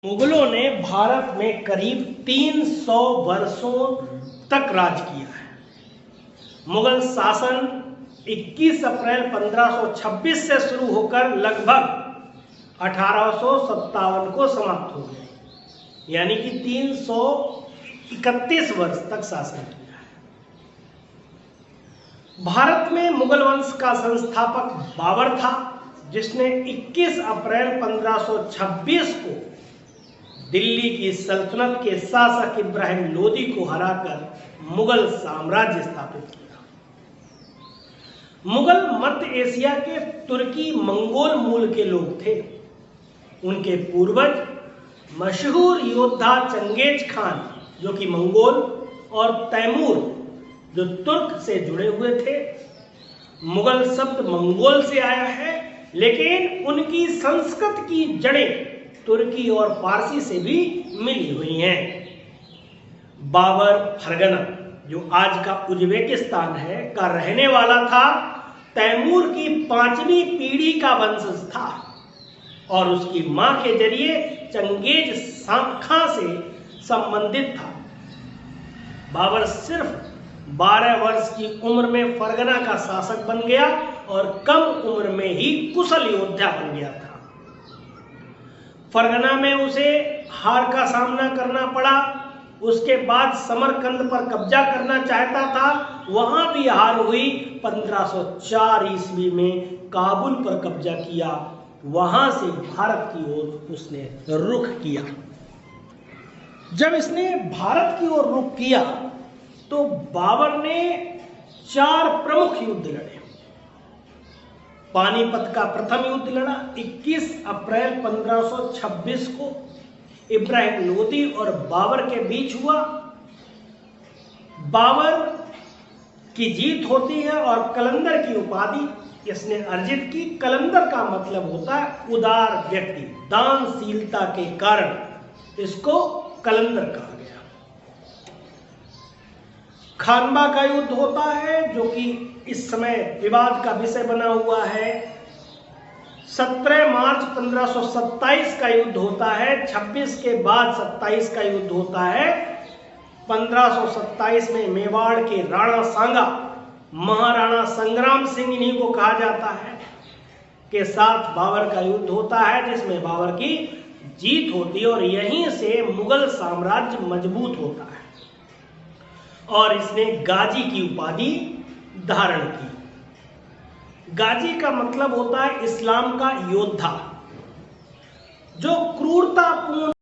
मुगलों ने भारत में करीब 300 वर्षों तक राज किया है। मुगल शासन 21 अप्रैल 1526 से शुरू होकर लगभग 1857 को समाप्त हो गए, यानी कि 331 वर्ष तक शासन किया है। भारत में मुगल वंश का संस्थापक बाबर था, जिसने 21 अप्रैल 1526 को दिल्ली की सल्तनत के शासक इब्राहिम लोदी को हराकर मुगल साम्राज्य स्थापित किया। मुगल मध्य एशिया के तुर्की मंगोल मूल के लोग थे। उनके पूर्वज मशहूर योद्धा चंगेज खान, जो कि मंगोल, और तैमूर, जो तुर्क से जुड़े हुए थे। मुगल शब्द मंगोल से आया है, लेकिन उनकी संस्कृत की जड़ें तुर्की और फारसी से भी मिली हुई हैं। बाबर फरगना, जो आज का उज्बेकिस्तान है, का रहने वाला था। तैमूर की 5वीं पीढ़ी का वंशज था और उसकी मां के जरिए चंगेज खां से संबंधित था। बाबर सिर्फ 12 वर्ष की उम्र में फरगना का शासक बन गया और कम उम्र में ही कुशल योद्धा बन गया था। फरगना में उसे हार का सामना करना पड़ा। उसके बाद समरकंद पर कब्जा करना चाहता था, वहां भी हार हुई। 1504 ईस्वी में काबुल पर कब्जा किया। वहां से भारत की ओर उसने रुख किया। जब इसने भारत की ओर रुख किया तो बाबर ने 4 प्रमुख युद्ध लड़े। पानीपत का प्रथम युद्ध लड़ा। 21 अप्रैल 1526 को इब्राहिम लोदी और बाबर के बीच हुआ। बाबर की जीत होती है और कलंदर की उपाधि इसने अर्जित की। कलंदर का मतलब होता है उदार व्यक्ति, दानशीलता के कारण इसको कलंदर कहा गया। खानबा का युद्ध होता है, जो कि इस समय विवाद का विषय बना हुआ है। 17 मार्च 1527 का युद्ध होता है। 26 के बाद 27 का युद्ध होता है। 1527 में मेवाड़ के राणा सांगा, महाराणा संग्राम सिंह इन्हीं को कहा जाता है, के साथ बाबर का युद्ध होता है, जिसमें बाबर की जीत होती है और यहीं से मुगल साम्राज्य मजबूत होता है और इसने गाजी की उपाधि धारण की। गाजी का मतलब होता है इस्लाम का योद्धा, जो क्रूरतापूर्ण